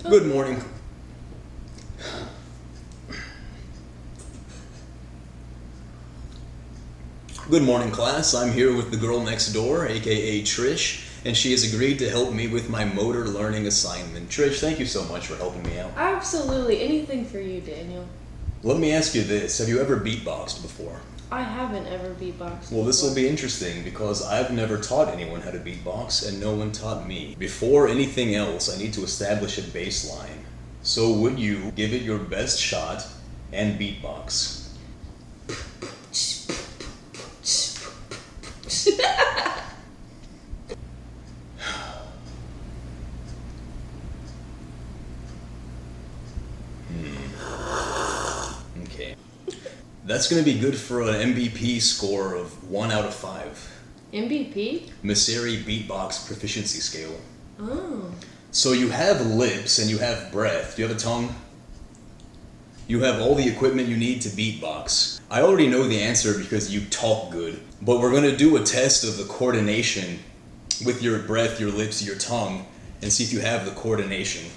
Good morning. Good morning, class. I'm here with the girl next door, aka Trish, and she has agreed to help me with my motor learning assignment. Trish, thank you so much for helping me out. Absolutely. Anything for you, Daniel. Let me ask you this. Have you ever beatboxed before? I haven't ever beatboxed. Well, this will be interesting because I've never taught anyone how to beatbox and no one taught me. Before anything else, I need to establish a baseline. So would you give it your best shot and beatbox? Okay. That's going to be good for an MVP score of 1 out of 5. MVP? Maseri Beatbox Proficiency Scale. Oh. So you have lips and you have breath. Do you have a tongue? You have all the equipment you need to beatbox. I already know the answer because you talk good, but we're going to do a test of the coordination with your breath, your lips, your tongue, and see if you have the coordination.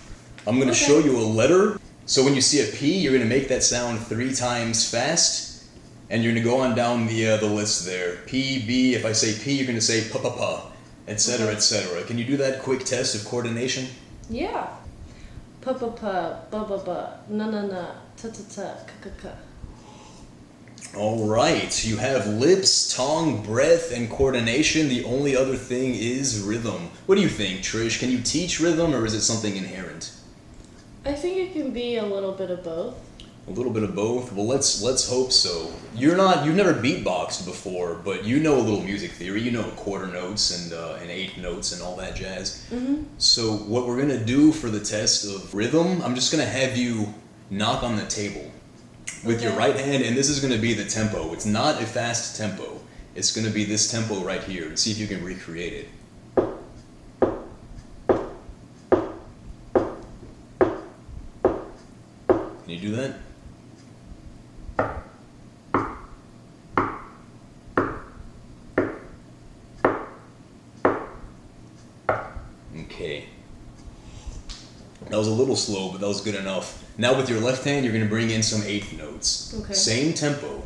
I'm going to show you a letter. So when you see a P, you're going to make that sound 3 times fast, and you're going to go on down the list there. P, B, if I say P, you're going to say pa-pa-pa, etc., etc. Can you do that quick test of coordination? Yeah. Pa-pa-pa, ba-ba-ba, na-na-na, ta-ta-ta, ka-ka-ka. All right, you have lips, tongue, breath, and coordination. The only other thing is rhythm. What do you think, Trish? Can you teach rhythm, or is it something inherent? I think it can be a little bit of both. A little bit of both? Well, let's hope so. You've never beatboxed before, but you know a little music theory. You know quarter notes and eighth notes and all that jazz. Mm-hmm. So what we're gonna do for the test of rhythm, I'm just gonna have you knock on the table with your right hand, and this is gonna be the tempo. It's not a fast tempo. It's gonna be this tempo right here, and see if you can recreate it. Can you do that? Okay. That was a little slow, but that was good enough. Now with your left hand, you're going to bring in some eighth notes. Okay. Same tempo.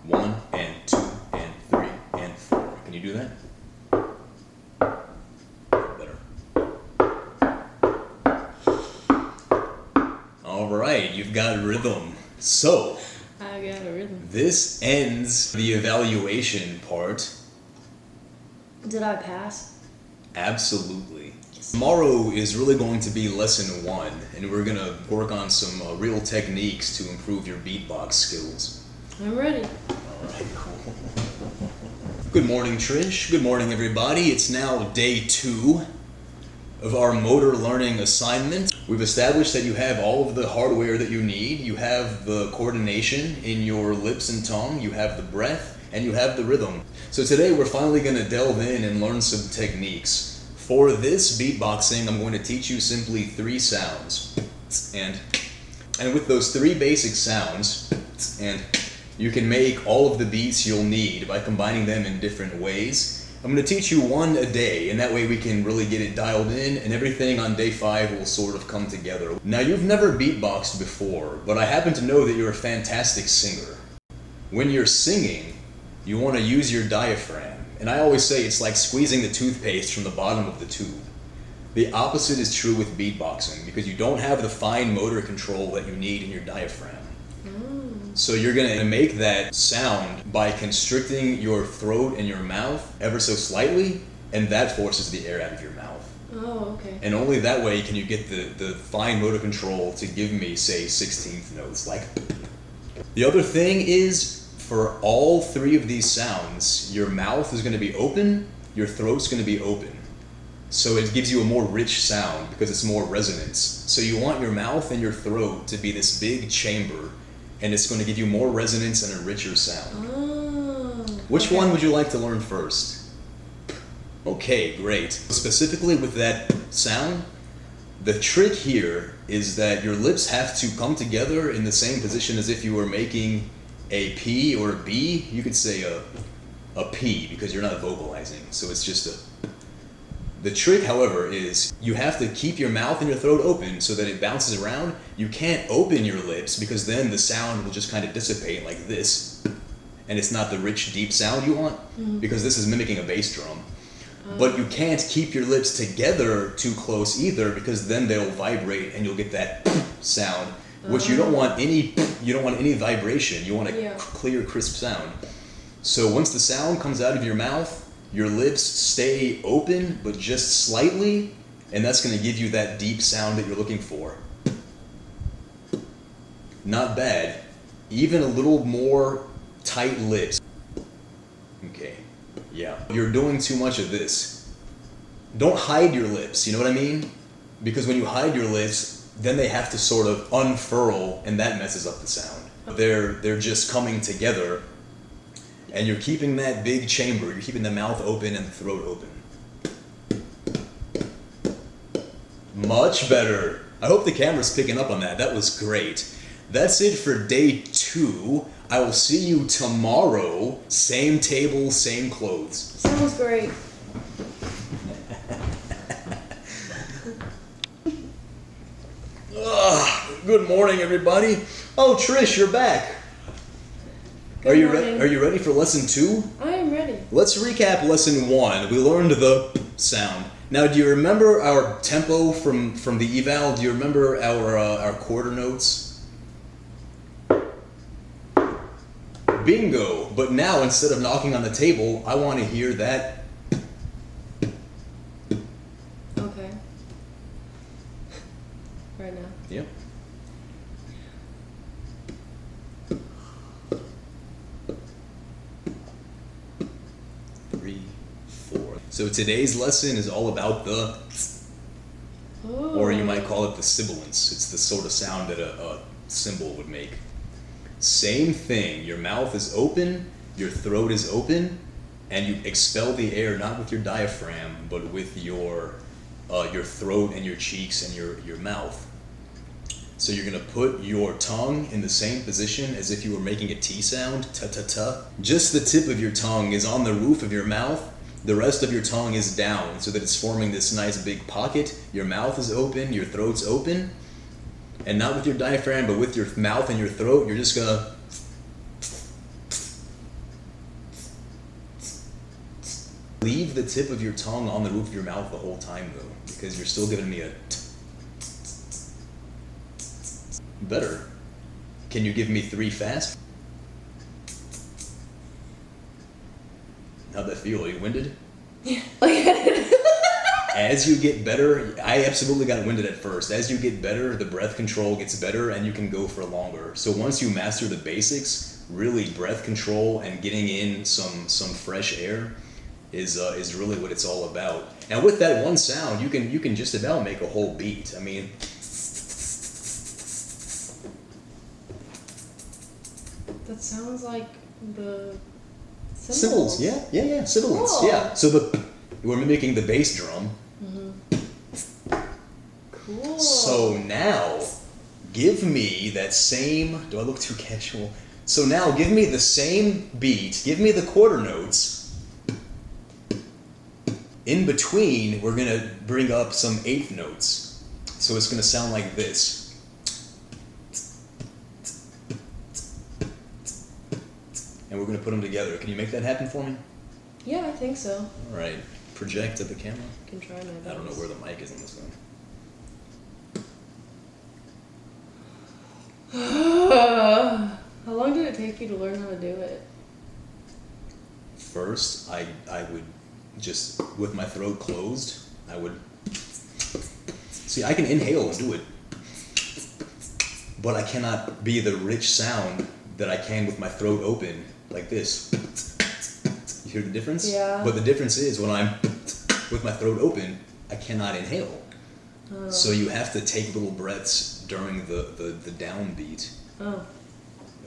One and 2 and 3 and 4. Can you do that? Better. All right, you've got rhythm. So, I got a rhythm. this ends the evaluation part. Did I pass? Absolutely. Yes. Tomorrow is really going to be lesson 1, and we're going to work on some real techniques to improve your beatbox skills. I'm ready. All right, cool. Good morning, Trish. Good morning, everybody. It's now day 2 of our motor learning assignment. We've established that you have all of the hardware that you need. You have the coordination in your lips and tongue. You have the breath, and you have the rhythm. So today we're finally going to delve in and learn some techniques. For this beatboxing, I'm going to teach you simply 3 sounds. And with those 3 basic sounds, and you can make all of the beats you'll need by combining them in different ways. I'm going to teach you 1 a day, and that way we can really get it dialed in, and everything on day 5 will sort of come together. Now, you've never beatboxed before, but I happen to know that you're a fantastic singer. When you're singing, you want to use your diaphragm. And I always say it's like squeezing the toothpaste from the bottom of the tube. The opposite is true with beatboxing, because you don't have the fine motor control that you need in your diaphragm. So you're going to make that sound by constricting your throat and your mouth ever so slightly, and that forces the air out of your mouth. Oh, okay. And only that way can you get the fine motor control to give me, say, 16th notes. Like. The other thing is, for all 3 of these sounds, your mouth is going to be open, your throat's going to be open. So it gives you a more rich sound because it's more resonance. So you want your mouth and your throat to be this big chamber, and it's going to give you more resonance and a richer sound. Oh. Which one would you like to learn first? Okay, great. Specifically with that sound, the trick here is that your lips have to come together in the same position as if you were making a P or a B. You could say a a P because you're not vocalizing. So it's just a. The trick, however, is you have to keep your mouth and your throat open so that it bounces around. You can't open your lips because then the sound will just kind of dissipate like this. And it's not the rich, deep sound you want because this is mimicking a bass drum. But you can't keep your lips together too close either because then they'll vibrate and you'll get that sound, which you don't want any vibration. You want a clear, crisp sound. So once the sound comes out of your mouth, your lips stay open, but just slightly, and that's going to give you that deep sound that you're looking for. Not bad. Even a little more tight lips. Okay, yeah. You're doing too much of this. Don't hide your lips, you know what I mean? Because when you hide your lips, then they have to sort of unfurl, and that messes up the sound. They're just coming together. And you're keeping that big chamber, you're keeping the mouth open and the throat open. Much better. I hope the camera's picking up on that. That was great. That's it for day 2. I will see you tomorrow. Same table, same clothes. Sounds great. Good morning, everybody. Oh, Trish, you're back. Are you ready for lesson 2? I am ready. Let's recap lesson 1. We learned the sound. Now, do you remember our tempo from the eval? Do you remember our quarter notes? Bingo! But now, instead of knocking on the table, I want to hear that. Okay. Right now. Yep. So today's lesson is all about the, or you might call it the sibilance. It's the sort of sound that a cymbal would make. Same thing. Your mouth is open, your throat is open, and you expel the air not with your diaphragm, but with your throat and your cheeks and your mouth. So you're gonna put your tongue in the same position as if you were making a T sound, ta-ta-ta. Just the tip of your tongue is on the roof of your mouth. The rest of your tongue is down so that it's forming this nice big pocket. Your mouth is open, your throat's open. And not with your diaphragm, but with your mouth and your throat, you're just gonna... Leave the tip of your tongue on the roof of your mouth the whole time though, because you're still giving me a... Better. Can you give me 3 fast? How'd that feel? Are you winded? Yeah. As you get better, I absolutely got winded at first. As you get better, the breath control gets better and you can go for longer. So once you master the basics, really breath control and getting in some fresh air is really what it's all about. And with that one sound, you can just about make a whole beat. I mean, that sounds like the cymbals. Yeah, sibilance. Cool. Yeah. So we're mimicking the bass drum. Cool. So now, give me that same. Do I look too casual? So now, give me the same beat. Give me the quarter notes. In between, we're gonna bring up some 8th notes. So it's gonna sound like this. And we're gonna put them together. Can you make that happen for me? Yeah, I think so. All right. Project at the camera. I can try my best. I don't know where the mic is on this one. How long did it take you to learn how to do it? First, I would just, with my throat closed, I would... See, I can inhale and do it. But I cannot be the rich sound that I can with my throat open, like this. You hear the difference? Yeah. But the difference is when I'm with my throat open, I cannot inhale. Oh. So you have to take little breaths during the downbeat. Oh.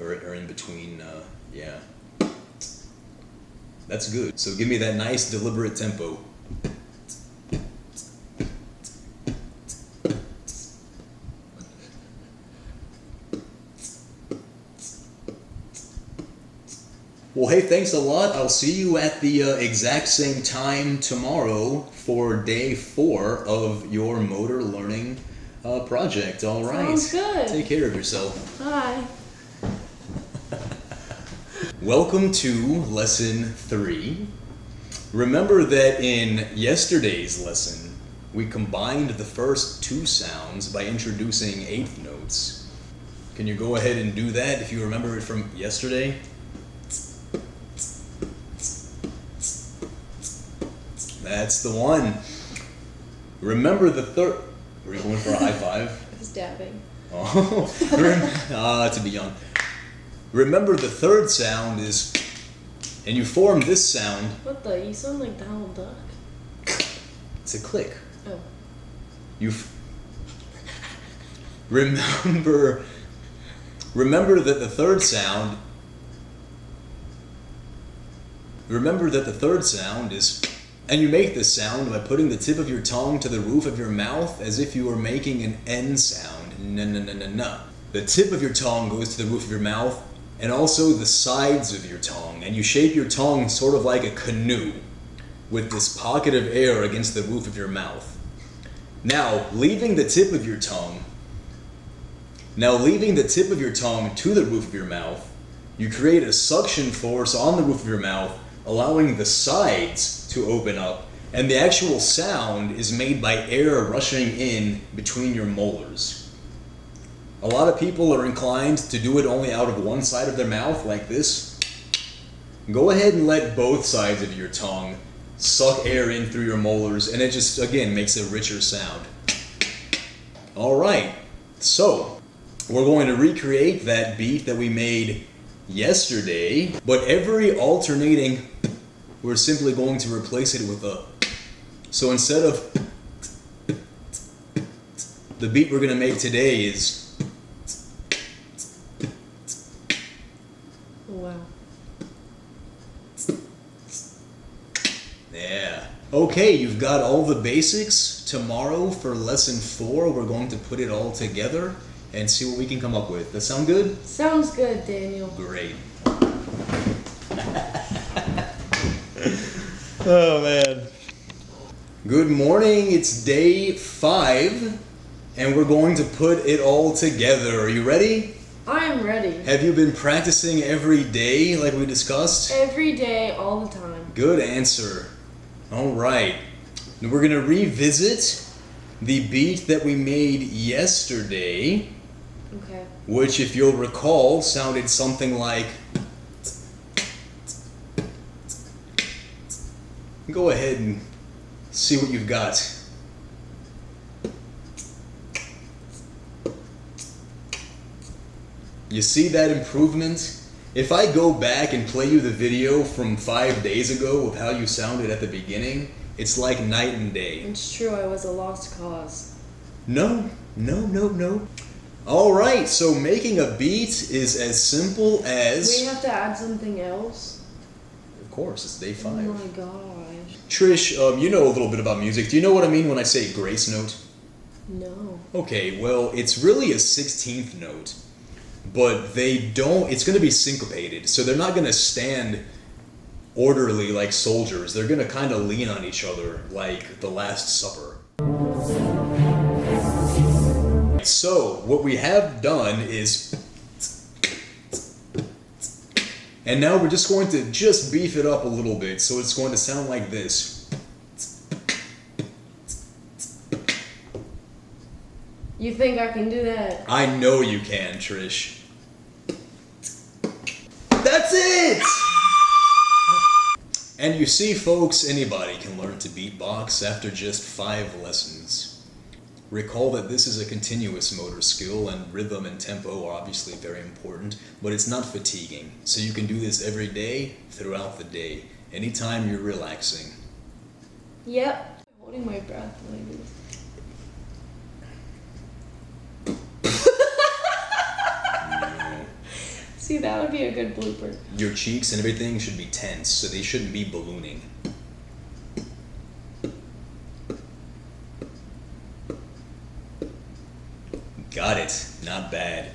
Or in between, yeah. That's good. So give me that nice, deliberate tempo. Well, hey, thanks a lot. I'll see you at the exact same time tomorrow for day 4 of your motor learning project. All right. Sounds good. Take care of yourself. Bye. Welcome to lesson 3. Remember that in yesterday's lesson, we combined the first 2 sounds by introducing eighth notes. Can you go ahead and do that if you remember it from yesterday? That's the one. Remember the third. Were you going for a high five? I was dabbing. Oh, to be young. Remember the third sound is, and you form this sound. What the? You sound like Donald Duck. It's a click. Oh. Remember that the third sound. Remember that the third sound is. And you make this sound by putting the tip of your tongue to the roof of your mouth as if you were making an N sound. Na. The tip of your tongue goes to the roof of your mouth and also the sides of your tongue. And you shape your tongue sort of like a canoe with this pocket of air against the roof of your mouth. Now, leaving the tip of your tongue to the roof of your mouth, you create a suction force on the roof of your mouth, allowing the sides to open up, and the actual sound is made by air rushing in between your molars. A lot of people are inclined to do it only out of one side of their mouth, like this. Go ahead and let both sides of your tongue suck air in through your molars, and it just, again, makes a richer sound. Alright, so we're going to recreate that beat that we made yesterday, but every alternating, we're simply going to replace it with a. So instead of the beat we're going to make today is. Wow. Yeah. Okay, you've got all the basics. Tomorrow for lesson 4, we're going to put it all together and see what we can come up with. That sound good? Sounds good, Daniel. Great. Oh man. Good morning, it's day 5, and we're going to put it all together. Are you ready? I'm ready. Have you been practicing every day like we discussed? Every day, all the time. Good answer. Alright. Now we're going to revisit the beat that we made yesterday. Okay. Which, if you'll recall, sounded something like. Go ahead and see what you've got. You see that improvement? If I go back and play you the video from 5 days ago of how you sounded at the beginning, it's like night and day. It's true, I was a lost cause. No. Alright, so making a beat is as simple as. We have to add something else? Of course, it's day 5. Oh my gosh. Trish, you know a little bit about music. Do you know what I mean when I say grace note? No. Okay, well, it's really a 16th note, but it's going to be syncopated, so they're not going to stand orderly like soldiers. They're going to kind of lean on each other like the Last Supper. So, what we have done is. And now we're just going to beef it up a little bit, so it's going to sound like this. You think I can do that? I know you can, Trish. That's it! And you see, folks, anybody can learn to beatbox after just 5 lessons. Recall that this is a continuous motor skill, and rhythm and tempo are obviously very important, but it's not fatiguing. So you can do this every day, throughout the day, anytime you're relaxing. Yep. I'm holding my breath like this. No. See, that would be a good blooper. Your cheeks and everything should be tense, so they shouldn't be ballooning. Got it. Not bad.